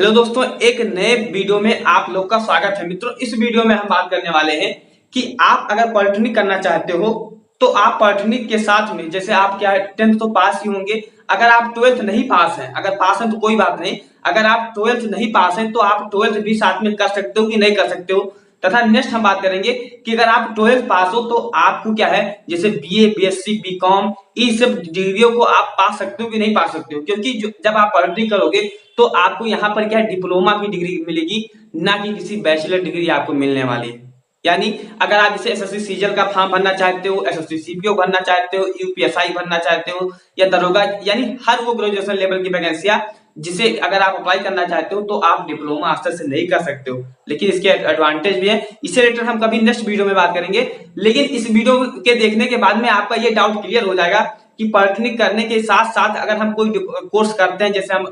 Hello दोस्तों, एक नए वीडियो में आप लोग का स्वागत है। मित्रों, इस वीडियो में हम बात करने वाले हैं कि आप अगर पॉलिटेक्निक करना चाहते हो तो आप पॉलिटेक्निक के साथ में, जैसे आप क्या 10th तो पास ही होंगे, अगर आप 12th नहीं पास हैं, अगर पास हैं तो कोई बात नहीं, अगर आप 12th नहीं पास हैं तो आप 12th भी साथ में कर सकते हो कि नहीं कर सकते हो। तथा नेक्स्ट हम बात करेंगे कि अगर आप 12th पास हो तो आपको क्या है, जैसे बीए, बीएससी, बीकॉम, इन सब डिग्रियों को आप पा सकते हो कि नहीं पा सकते हो, क्योंकि जब आप पॉलिटेक्निक करोगे तो आपको यहाँ पर क्या है, डिप्लोमा की डिग्री मिलेगी, ना कि किसी बैचलर डिग्री आपको मिलने वाली है। यानी अगर आप जैसे एसएससी सीजीएल का फॉर्म भरना चाहते हो, एसएससी सीपीओ भरना चाहते हो, यूपीएसआई भरना चाहते हो या दरोगा, यानी हर वो ग्रेजुएशन लेवल की वैकेंसियां जिसे अगर आप अप्लाई करना चाहते हो तो आप डिप्लोमा स्तर से नहीं कर सकते हो। लेकिन इसके एडवांटेज भी है, इससे रिलेटेड हम कभी नेक्स्ट वीडियो में बात करेंगे। लेकिन इस वीडियो के देखने के बाद में आपका ये डाउट क्लियर हो जाएगा कि पॉलिटेक्निक करने के साथ साथ अगर हम कोई कोर्स करते हैं, जैसे हम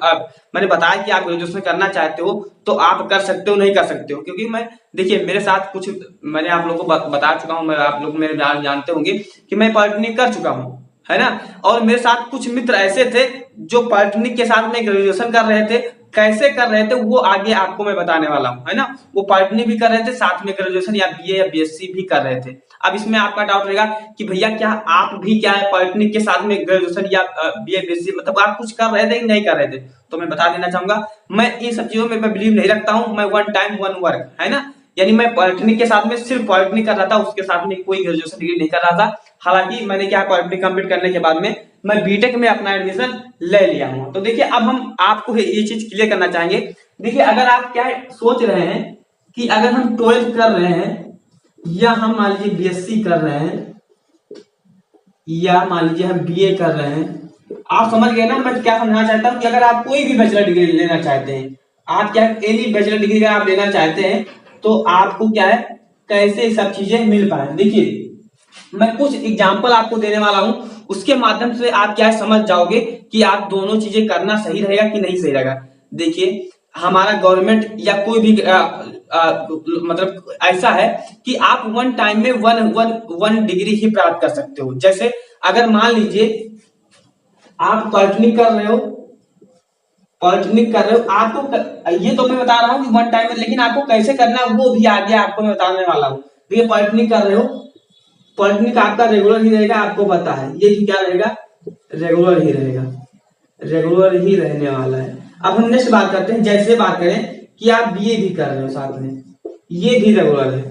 मैंने बताया कि आप ग्रेजुएशन करना चाहते हो तो आप कर सकते हो नहीं कर सकते हो। क्योंकि मैं देखिए, मेरे साथ कुछ मैंने आप लोगों को बता चुका हूं, मैं आप लोग मेरे जानते होंगे कि मैं पॉलिटेक्निक कर चुका हूं, है ना। और मेरे साथ कुछ मित्र ऐसे थे जो पॉलिटेक्निक के साथ में ग्रेजुएशन कर रहे थे। कैसे कर रहे थे वो आगे आपको मैं बताने वाला हूं, है ना। वो पॉलिटेक्निक भी कर रहे थे, साथ में ग्रेजुएशन या बीए या बीएससी भी कर रहे थे। अब इसमें आपका डाउट रहेगा कि भैया क्या आप भी क्या है पॉलिटेक्निक के साथ में ग्रेजुएशन या बीए बीएससी, मतलब आप कुछ कर रहे थे कि नहीं कर रहे थे। तो मैं बता देना चाहूंगा, मैं इन सब चीजों में मैं बिलीव नहीं रखता हूं। मैं वन टाइम वन वर्क, है ना, यानी मैं पॉलिटेक्निक के साथ में सिर्फ पॉलिटेक्निक कर रहा था, उसके साथ में कोई ग्रेजुएशन डिग्री नहीं कर रहा था। हालांकि मैंने क्या पॉलिटेक्निक कंप्लीट करने के बाद में मैं बीटेक में अपना एडमिशन ले लिया हूं। तो देखिए, अब हम आपको ये चीज क्लियर करना चाहेंगे। देखिए, अगर आप क्या सोच रहे हैं कि अगर हम 12th कर रहे हैं या हम मान लीजिए बीएससी कर रहे हैं या मान लीजिए हम बीए कर रहे हैं, आप समझ गए ना मैं क्या समझना चाहता हूं। कि अगर आप कोई भी बैचलर डिग्री लेना चाहते हैं, आप क्या एनी बैचलर डिग्री अगर आप लेना चाहते हैं तो आपको क्या है, कैसे सब चीजें मिल पाए। देखिए, मैं कुछ एग्जांपल आपको देने वाला हूं, उसके माध्यम से आप क्या समझ जाओगे कि आप दोनों चीजें करना सही रहेगा कि नहीं सही रहेगा। देखिए, हमारा गवर्नमेंट या कोई भी मतलब ऐसा है कि आप वन टाइम में वन डिग्री ही प्राप्त कर सकते हो। जैसे अगर मान लीजिए आप पॉलिटेक्निक कर रहे हो, आपको ये तो मैं बता रहा हूँ कि वन टाइम में, लेकिन आपको कैसे करना है वो भी आगे आपको मैं बताने वाला हूँ। देखिए, पॉलिटेक्निक कर रहे हो, पॉलिटेक्निक आपका रेगुलर ही रहेगा, आपको पता है ये क्या रहेगा, रेगुलर ही रहेगा, रेगुलर ही रहने वाला है। अब हम नेक्स्ट बात करते हैं, जैसे बात करें कि आप बीए भी कर रहे हो साथ में, ये भी रेगुलर है।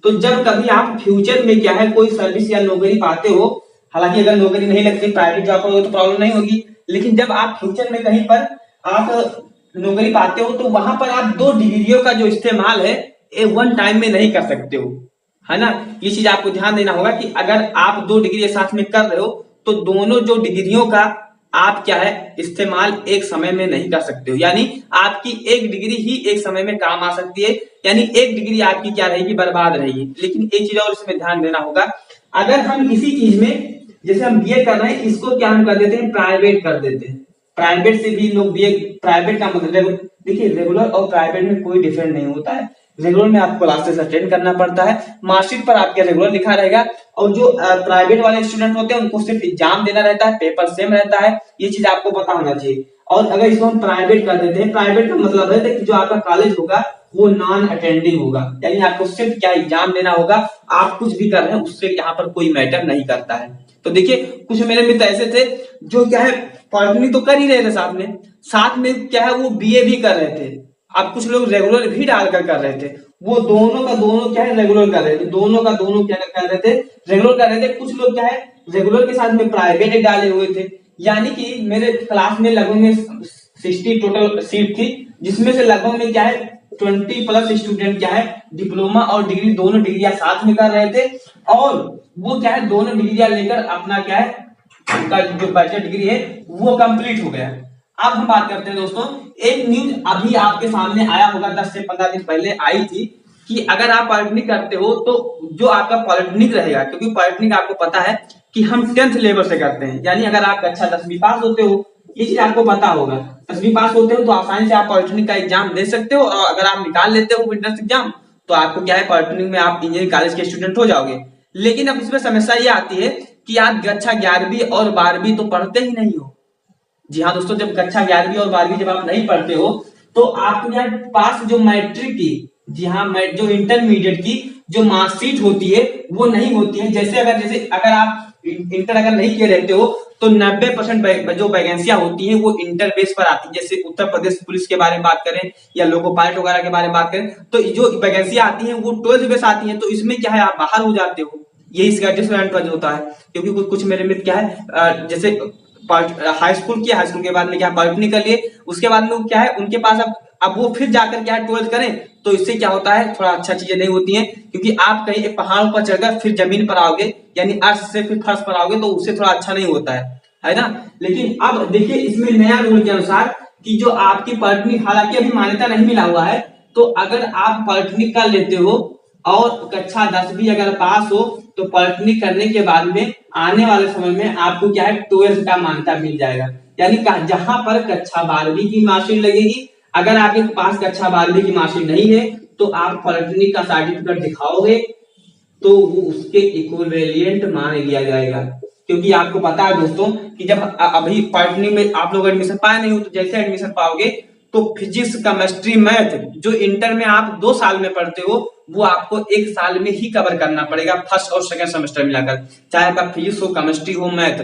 तो जब कभी आप फ्यूचर में क्या है कोई सर्विस या नौकरी पाते हो, हालांकि अगर नौकरी नहीं लगती, प्राइवेट जॉब करोगे तो प्रॉब्लम नहीं होगी, लेकिन जब आप फ्यूचर में कहीं पर आप नौकरी पाते हो तो वहां पर आप दो डिग्रियों का जो इस्तेमाल है वन टाइम में नहीं कर सकते हो, है ना। ये चीज आपको ध्यान देना होगा कि अगर आप दो डिग्री साथ में कर रहे हो तो दोनों जो डिग्रियों का आप क्या है इस्तेमाल एक समय में नहीं कर सकते हो। यानी आपकी एक डिग्री ही एक समय में काम आ सकती है, यानी एक डिग्री आपकी क्या रहेगी, बर्बाद रहेगी। लेकिन एक चीज और इसमें ध्यान देना होगा, अगर हम इसी चीज में जैसे हम बीए कर रहे हैं, इसको क्या हम कर देते हैं, प्राइवेट कर देते हैं। प्राइवेट से भी लोग बीए, प्राइवेट का मतलब देखिए, रेगुलर और प्राइवेट में कोई डिफरेंस नहीं होता है। रेगुलर में आपको क्लासेस अटेंड करना पड़ता है, मार्कशीट पर आपके रेगुलर लिखा रहेगा, और जो प्राइवेट वाले स्टूडेंट होते हैं उनको सिर्फ एग्जाम देना रहता है, पेपर सेम रहता है। ये चीज आपको पता होना चाहिए। और अगर इसको हम प्राइवेट कर देते हैं, प्राइवेट का मतलब है कि जो आपका कॉलेज होगा वो नॉन अटेंडिंग होगा, यानी आपको सिर्फ क्या एग्जाम देना होगा, आप कुछ भी कर रहे हैं उससे यहाँ पर कोई मैटर नहीं करता है। तो देखिए, कुछ मेरे मित्र ऐसे थे जो क्या है पॉलिटेक्निक तो कर ही रहे थे, साथ में क्या है वो बीए भी कर रहे थे। अब कुछ लोग रेगुलर भी डालकर कर रहे थे, वो दोनों का दोनों क्या है रेगुलर कर रहे थे, दोनों का दोनों क्या कर रहे थे, रेगुलर कर रहे थे। कुछ लोग क्या है रेगुलर के साथ में प्राइवेट डाले हुए थे। यानी कि मेरे क्लास में लगभग में 60 टोटल सीट थी, जिसमें से लगभग में क्या है 20+ स्टूडेंट क्या है डिप्लोमा और डिग्री दोनों डिग्रियां साथ में कर रहे थे, और वो क्या है दोनों डिग्रियां लेकर अपना क्या है उनका जो बैचलर डिग्री है वो कंप्लीट हो गया। अब हम बात करते हैं दोस्तों, एक न्यूज अभी आपके सामने आया होगा, 10 से 15 दिन पहले आई थी कि अगर आप पॉलिटेक्निक करते हो तो जो आपका पॉलिटेक्निक रहेगा, क्योंकि पॉलिटेक्निक आपको पता है कि हम 10th लेवल से करते हैं, यानी अगर आप अच्छा 10वीं पास होते हो, ये चीज आपको पता होगा, 10वीं पास होते हो तो आसानी से आप पॉलिटेक्निक का एग्जाम दे सकते हो, और अगर आप निकाल लेते हो एंट्रेंस एग्जाम तो आपको क्या है पॉलिटेक्निक में आप इंजीनियरिंग कॉलेज के स्टूडेंट हो जाओगे। लेकिन अब इसमें समस्या ये आती है कि आप अच्छा 11वीं और 12वीं तो पढ़ते ही नहीं हो, जी हाँ दोस्तों, जब कक्षा 11वीं और 12वीं जब आप नहीं पढ़ते हो तो आपके यहाँ पास जो मैट्रिक की, जी हाँ, जो इंटरमीडिएट की जो मार्कशीट होती है वो नहीं होती है। जैसे अगर आप इंटर अगर नहीं किए रहते हो तो 90% जो वैकेंसियां होती हैं वो इंटर बेस पर आती है। जैसे उत्तर प्रदेश पुलिस के बारे में बात करें या लोको पायलट वगैरह के बारे में बात करें तो जो वैकेंसियां आती हैं वो 12th बेस आती हैं। तो इसमें क्या है, आप बाहर हो जाते हो, यही इसका डिसएडवांटेज होता है। क्योंकि कुछ मेरे मित्र क्या है, जैसे हाई स्कूल किया, हाई स्कूल के बाद में क्या पॉलिटेक्निक कर लिए, उसके बाद में क्या है उनके पास अब वो फिर जाकर क्या है 12th करें तो इससे क्या होता है, थोड़ा अच्छा चीजें नहीं होती हैं। क्योंकि आप कहीं एक पहाड़ पर चढ़कर फिर जमीन पर आओगे, यानी अर्थ से फिर फर्श पर आओगे, तो उससे थोड़ा अच्छा नहीं होता है ना। लेकिन अब देखिए इसमें नया रूल के अनुसार कि जो आपकी पॉलिटेक्निक, हालांकि अभी मान्यता नहीं मिला हुआ है, तो अगर आप पॉलिटेक्निक कर लेते हो और कक्षा 10वीं अगर पास हो तो पॉलिटेक्निक करने के बाद में आने वाले समय में आपको क्या है 12th का मान्यता मिल जाएगा। यानी जहां पर कक्षा 12वीं की मार्कशीट लगेगी, अगर आपके पास कक्षा 12वीं की मार्कशीट नहीं है तो आप पॉलिटेक्निक का सर्टिफिकेट दिखाओगे तो वो उसके इक्विवेलेंट मान लिया जाएगा। क्योंकि आपको पता है दोस्तों कि जब अभी पॉलिटेक्निक में आप लोग एडमिशन पाए नहीं हो, तो जैसे एडमिशन पाओगे तो फिजिक्स, केमिस्ट्री, मैथ जो इंटर में आप 2 साल में पढ़ते हो वो आपको 1 साल में ही कवर करना पड़ेगा, फर्स्ट और सेकंड सेमेस्टर मिलाकर। चाहे आपका फिजिक्स हो, केमिस्ट्री हो, मैथ।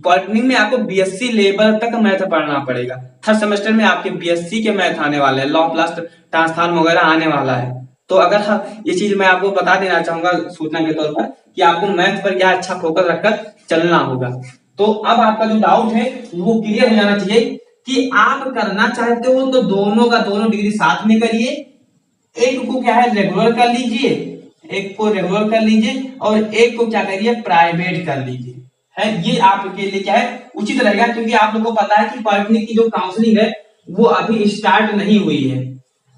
पॉलिटेक्निक में आपको बीएससी लेवल तक मैथ पढ़ना पड़ेगा। थर्ड सेमेस्टर में आपके बीएससी के मैथ आने वाले हैं, लॉ प्लस ट्रांसफॉर्म वगैरह आने वाला है। तो अगर ये चीज मैं आपको बता देना चाहूंगा सूचना के तौर पर कि आपको मैथ पर क्या अच्छा फोकस रखकर चलना होगा। तो अब आपका जो डाउट है वो क्लियर हो जाना चाहिए कि आप करना चाहते हो तो दोनों का दोनों डिग्री साथ में करिए। एक को क्या है रेगुलर कर लीजिए, एक को रेगुलर कर लीजिए और एक को क्या करिए प्राइवेट कर लीजिए। है ये आपके लिए क्या है उचित रहेगा। क्योंकि आप लोगों को पता है कि पॉलिटेक्निक की जो काउंसलिंग है वो अभी स्टार्ट नहीं हुई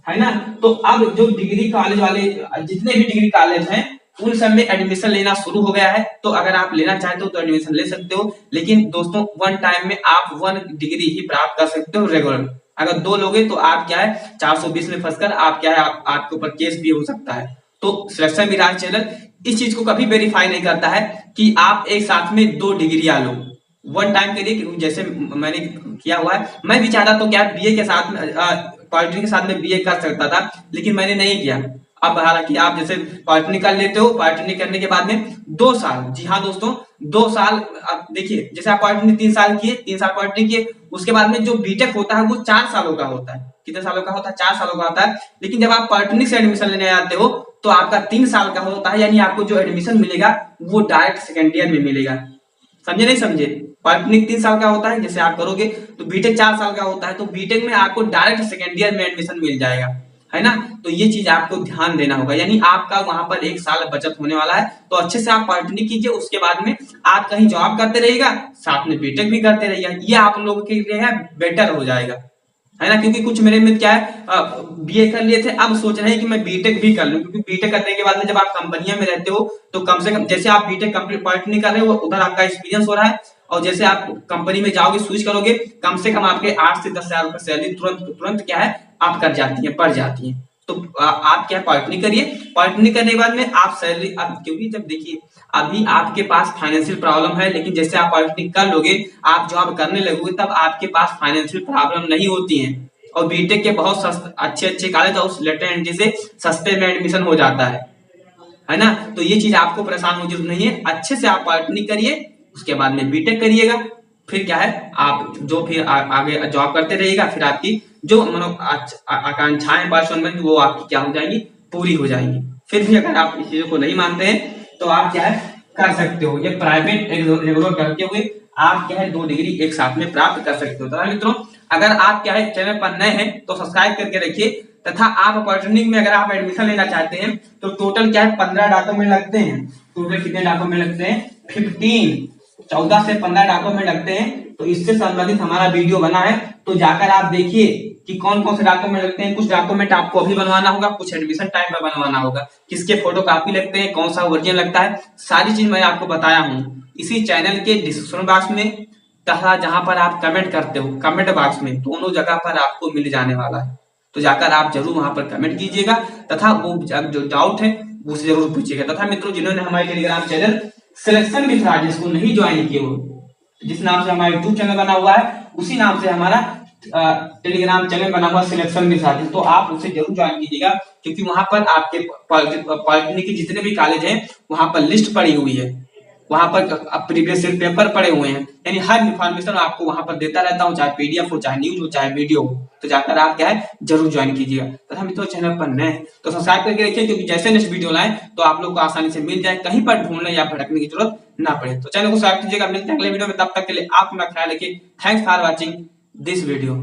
है ना। तो अब जो डिग्री कॉलेज वाले जितने भी डिग्री कॉलेज हैं उन सब में एडमिशन लेना शुरू हो गया है। तो अगर आप लेना चाहते हो तो एडमिशन ले सकते हो। लेकिन दोस्तों वन टाइम में आप 1 डिग्री ही प्राप्त कर सकते हो रेगुलर। अगर 2 लोगे तो आप क्या है 420 में फंसकर आप क्या है आपके ऊपर केस भी हो सकता है। तो सिलेक्शन मिराज चैनल इस चीज को कभी वेरीफाई नहीं करता है कि आप एक साथ में 2 डिग्रियां लो वन टाइम के लिए। जैसे मैंने किया हुआ है, मैं भी चाहता तो क्या बीए के साथ में पॉलिटेक्निक के साथ में बीए कर सकता था, लेकिन मैंने नहीं किया। अब हालांकि आप जैसे पॉलिटेक्निक कर लेते हो, पॉलिटेक्निक करने के बाद में 2 साल, जी हाँ दोस्तों 2 साल, देखिए जैसे आप पॉलिटेक्निक 3 साल किए, 3 साल पॉलिटेक्निक किए, उसके बाद में जो बीटेक होता है वो 4 सालों का होता है। कितने सालों का होता है? 4 सालों का होता है। लेकिन जब आप पॉलिटेक्निक से एडमिशन लेने आते हो तो आपका 3 साल का होता है। यानी आपको जो एडमिशन मिलेगा वो डायरेक्ट सेकेंड ईयर में मिलेगा। समझे नहीं समझे? पॉलिटेक्निक 3 साल का होता है जैसे आप करोगे, तो बीटेक 4 साल का होता है। तो बीटेक में आपको डायरेक्ट सेकेंड ईयर में एडमिशन मिल जाएगा, है ना। तो ये चीज आपको ध्यान देना होगा। यानी आपका वहां पर 1 साल बचत होने वाला है। तो अच्छे से आप पॉलिटेक्निक कीजिए, उसके बाद में आप कहीं जॉब करते रहिएगा, साथ में बीटेक भी करते रहिएगा। ये आप लोगों के लिए है बेटर हो जाएगा, है ना। क्योंकि कुछ मेरे में क्या है बीए कर लिए थे, अब सोच रहे हैं कि मैं बीटेक भी कर लूं। क्योंकि बीटेक करने के बाद में जब आप कंपनियां में रहते हो तो कम से कम, जैसे आप बीटेक कंप्लीट पॉलिटेक्निक कर रहे हो उधर आपका एक्सपीरियंस हो रहा है, और जैसे आप कंपनी में जाओगे स्विच करोगे, कम से कम आपके 8 से 10 हजार रुपए सैलरी तुरंत क्या है आप कर जाती है, बढ़ जाती है। तो आप क्या पॉलिटेक्निक करिए, पॉलिटेक्निक करने के बाद में आप सैलरी, क्योंकि जब देखिए अभी आपके पास फाइनेंशियल प्रॉब्लम है, लेकिन जैसे आप पॉलिटेक्निक कर लोगे, आप जॉब करने लगोगे, तब आपके पास फाइनेंशियल प्रॉब्लम नहीं होती है। और बीटेक के बहुत अच्छे कॉलेज और लेटर एंट्री से सस्ते में एडमिशन हो जाता है ना। तो ये चीज आपको परेशान होने की जरूरत नहीं है। अच्छे से आप पॉलिटेक्निक करिए, उसके बाद में बीटेक करिएगा, फिर क्या है आप जो फिर आगे जॉब करते रहिएगा, फिर आपकी जो आकांक्षाएं पर्सन में वो आपकी क्या हो जाएंगी, पूरी हो जाएंगी। फिर भी अगर आप इस चीजों को नहीं मानते हैं तो आप क्या है कर सकते हो, ये प्राइवेट रेगुलर करते हुए आप क्या है 2 डिग्री एक साथ में प्राप्त कर सकते हो। तो मित्रों अगर आप क्या है चैनल पर नए हैं तो सब्सक्राइब करके रखिए। तथा आप पॉलिटेक्निक में अगर आप एडमिशन लेना चाहते हैं तो टोटल क्या है 15 डॉक्यूमेंट लगते हैं। टोटल कितने डॉक्यूमेंट लगते हैं? 14 से 15 डॉक्यूमेंट लगते हैं। तो इससे संबंधित हमारा वीडियो बना है, तो जाकर आप देखिए कि कौन कौन से डॉक्यूमेंट लगते हैं। कुछ डॉक्यूमेंट आपको अभी बनवाना होगा, कुछ एडमिशन टाइम पर बनवाना होगा, किसके फोटो कॉपी लगते हैं, कौन सा ओरिजिनल लगता है, सारी चीज मैं आपको बताया हूँ इसी चैनल के डिस्क्रिप्शन बॉक्स में, तथा जहां पर आप कमेंट करते हो कमेंट बॉक्स में, दोनों जगह पर आपको मिल जाने वाला है। तो जाकर आप जरूर वहां पर कमेंट कीजिएगा, तथा वो जो डाउट है उसे जरूर पूछिएगा। तथा मित्रों जिन्होंने हमारे टेलीग्राम चैनल सिलेक्शन विथ राज को नहीं ज्वाइन किए हो जिस नाम से हमारा यूट्यूब चैनल बना हुआ है उसी नाम से हमारा टेलीग्राम चैनल बना हुआ सिलेक्शन के साथ, तो आप उसे जरूर ज्वाइन कीजिएगा, क्योंकि वहां पर आपके पॉलिटेक्निक के जितने भी कॉलेज हैं वहां पर लिस्ट पड़ी हुई है, वहां पर प्रीवियस ईयर पेपर पड़े हुए हैं, यानी हर इन्फॉर्मेशन आपको वहां पर देता रहता हूँ, चाहे पीडीएफ हो, चाहे न्यूज हो, चाहे वीडियो हो। तो जाकर आप क्या है जरूर ज्वाइन कीजिएगा। तथा मित्रों चैनल पर नए हैं तो सब्सक्राइब करके रखिए, क्योंकि जैसे नेक्स्ट वीडियो लाएं तो आप लोग को आसानी से मिल जाए, कहीं पर ढूंढने या भटकने की जरूरत ना पड़े। तो चैनल को सब्सक्राइब कीजिएगा। मिलते हैं अगले वीडियो में, तब तक के लिए आप अपना ख्याल रखिए। Thanks for watching this video.